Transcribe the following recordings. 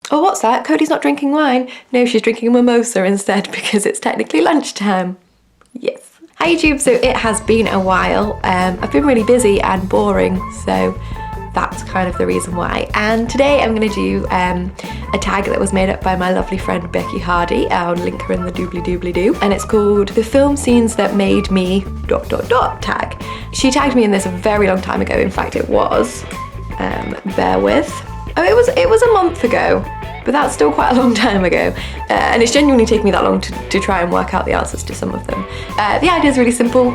Oh, what's that? Cody's not drinking wine. No, she's drinking a mimosa instead because it's technically lunchtime. Yes. Hi YouTube, so it has been a while. I've been really busy and boring, so that's kind of the reason why. And today I'm going to do a tag that was made up by my lovely friend Becky Hardy. I'll link her in the doobly-doobly-doo. And it's called The Film Scenes That Made Me ... tag. She tagged me in this a very long time ago. In fact, it was, bear with. Oh, it was a month ago. But that's still quite a long time ago. And it's genuinely taken me that long to try and work out the answers to some of them. The idea is really simple.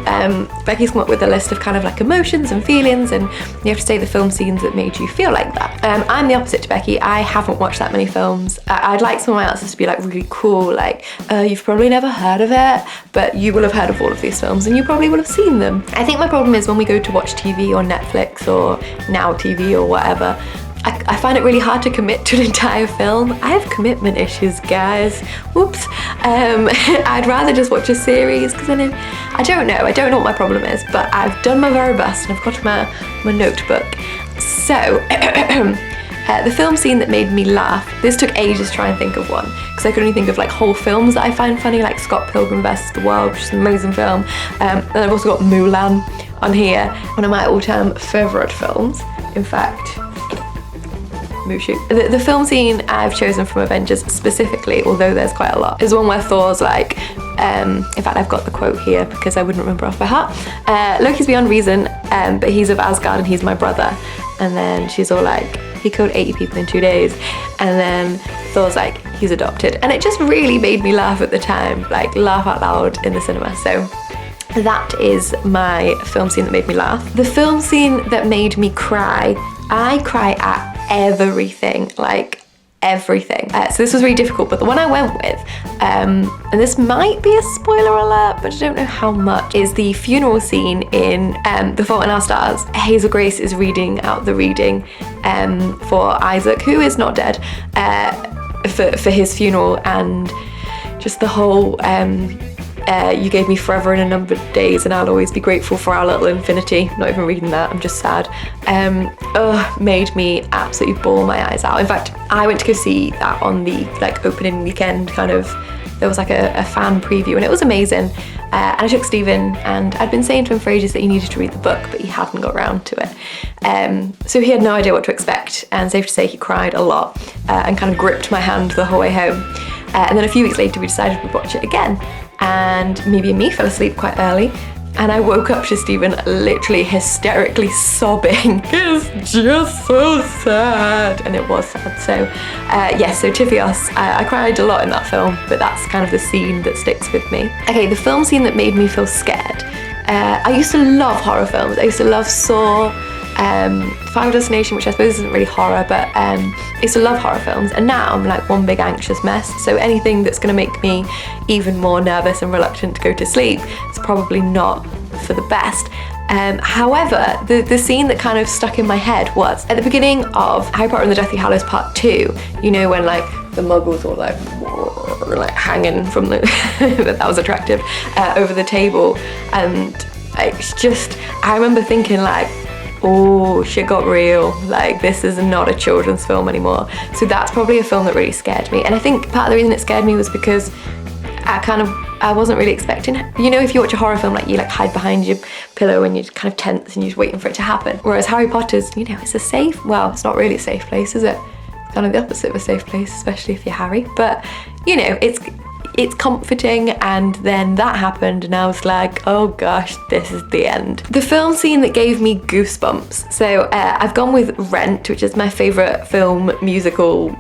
Becky's come up with a list of kind of like emotions and feelings, and you have to say the film scenes that made you feel like that. I'm the opposite to Becky. I haven't watched that many films. I'd like some of my answers to be like really cool, like you've probably never heard of it, but you will have heard of all of these films and you probably will have seen them. I think my problem is when we go to watch TV or Netflix or Now TV or whatever, I find it really hard to commit to an entire film. I have commitment issues, guys. Whoops. I'd rather just watch a series because then I don't know what my problem is, but I've done my very best and I've got my notebook. So, the film scene that made me laugh, this took ages to try and think of one because I could only think of like whole films that I find funny, like Scott Pilgrim vs. the World, which is an amazing film. And I've also got Mulan on here, one of my all-time favourite films. In fact, the film scene I've chosen from Avengers specifically, although there's quite a lot, is one where Thor's like, in fact I've got the quote here because I wouldn't remember off by heart. Loki's beyond reason, but he's of Asgard and he's my brother. And then she's all like, he killed 80 people in 2 days. And then Thor's like, he's adopted. And it just really made me laugh at the time, like laugh out loud in the cinema. So that is my film scene that made me laugh. The film scene that made me cry, I cry at everything, like everything. So this was really difficult, but the one I went with, and this might be a spoiler alert, but I don't know how much, is the funeral scene in The Fault in Our Stars. Hazel Grace is reading out the reading for Isaac, who is not dead, for his funeral, and just the whole you gave me forever in a number of days and I'll always be grateful for our little infinity. Not even reading that, I'm just sad. Made me absolutely bawl my eyes out. In fact, I went to go see that on the like opening weekend kind of, there was like a fan preview and it was amazing. And I took Stephen, and I'd been saying to him for ages that he needed to read the book, but he hadn't got around to it. So he had no idea what to expect, and safe to say he cried a lot and kind of gripped my hand the whole way home. And then a few weeks later we decided we'd watch it again. And me and me fell asleep quite early, and I woke up to Stephen literally hysterically sobbing. It's just so sad. And it was sad. So so Tifios, I cried a lot in that film, but that's kind of the scene that sticks with me. Okay, the film scene that made me feel scared. I used to love horror films. I used to love Saw, Final Destination, which I suppose isn't really horror, but I used to love horror films, and now I'm like one big anxious mess, so anything that's going to make me even more nervous and reluctant to go to sleep is probably not for the best. However, the scene that kind of stuck in my head was at the beginning of Harry Potter and the Deathly Hallows Part 2, you know, when like the muggles were like hanging from the that was attractive over the table, and I remember thinking like, oh, shit got real, like this is not a children's film anymore. So that's probably a film that really scared me, and I think part of the reason it scared me was because I wasn't really expecting it. You know, if you watch a horror film, like you like hide behind your pillow and you're kind of tense and you're just waiting for it to happen. Whereas Harry Potter's, you know, it's a safe, well, it's not really a safe place, is it? It's kind of the opposite of a safe place, especially if you're Harry. But, you know, it's comforting, and then that happened and I was like, oh gosh, this is the end. The film scene that gave me goosebumps. So I've gone with Rent, which is my favourite film musical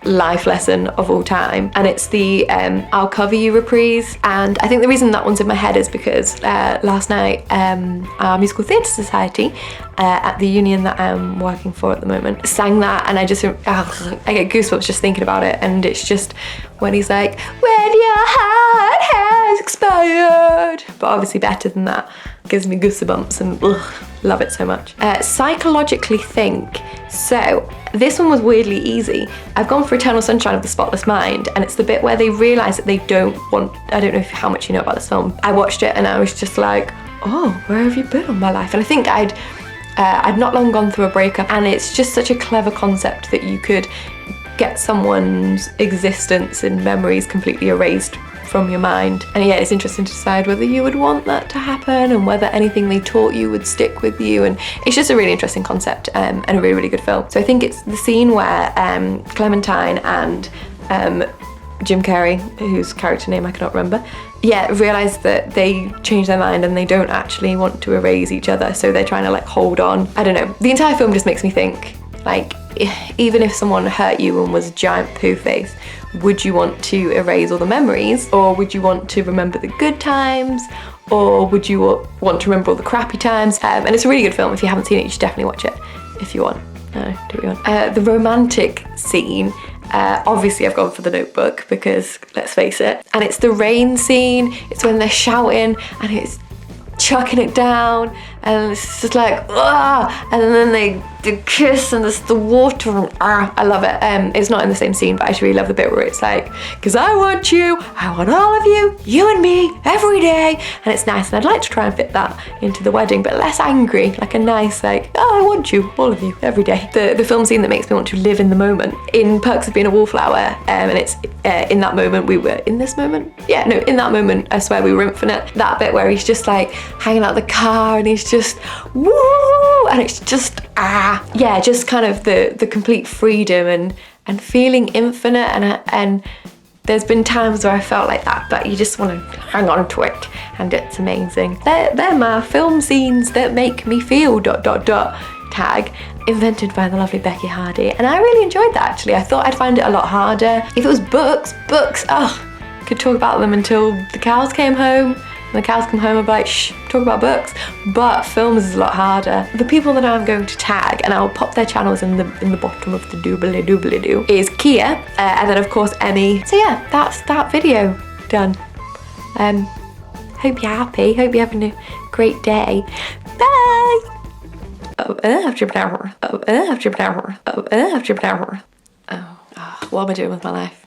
life lesson of all time, and it's the I'll Cover You reprise. And I think the reason that one's in my head is because last night our musical theatre society at the union that I'm working for at the moment sang that, and I get goosebumps just thinking about it. And it's just when he's like, when your heart has expired, but obviously better than that. Gives me goosebumps and love it so much. Psychologically think. So this one was weirdly easy. I've gone for Eternal Sunshine of the Spotless Mind, and it's the bit where they realise that they don't want, I don't know how much you know about this film. I watched it and I was just like, oh, where have you been all my life? And I think I'd not long gone through a breakup, and it's just such a clever concept that you could get someone's existence and memories completely erased from your mind. And yeah, it's interesting to decide whether you would want that to happen and whether anything they taught you would stick with you. And it's just a really interesting concept and a really, really good film. So I think it's the scene where Clementine and Jim Carrey, whose character name I cannot remember, realise that they change their mind and they don't actually want to erase each other, so they're trying to like hold on. I don't know. The entire film just makes me think, like, even if someone hurt you and was a giant poo face, would you want to erase all the memories, or would you want to remember the good times, or would you want to remember all the crappy times? And it's a really good film. If you haven't seen it, you should definitely watch it if you want. Do what you want. The romantic scene, obviously I've gone for The Notebook, because let's face it, and it's the rain scene. It's when they're shouting and it's chucking it down and it's just like, ah, and then they kiss and there's the water and I love it. It's not in the same scene, but I just really love the bit where it's like, because I want you, I want all of you, you and me, every day. And it's nice, and I'd like to try and fit that into the wedding, but less angry, like a nice, like, oh, I want you, all of you, every day. The film scene that makes me want to live in the moment, in Perks of Being a Wallflower, and it's in that moment, we were in this moment? Yeah, no, in that moment, I swear we were infinite. That bit where he's just like hanging out the car and he's just, woo, and it's just, yeah, just kind of the complete freedom and feeling infinite, and there's been times where I felt like that, but you just want to hang on to it, and it's amazing. They're my film scenes that make me feel ... tag, invented by the lovely Becky Hardy, and I really enjoyed that actually. I thought I'd find it a lot harder. If it was books, could talk about them until the cows came home. When the cows come home, I'd be like, shh, talk about books. But films is a lot harder. The people that I'm going to tag, and I'll pop their channels in the bottom of the doobly-doobly-doo, is Kia, and then of course Emmy. So yeah, that's that video done. Hope you're happy, hope you're having a great day. Bye! What am I doing with my life?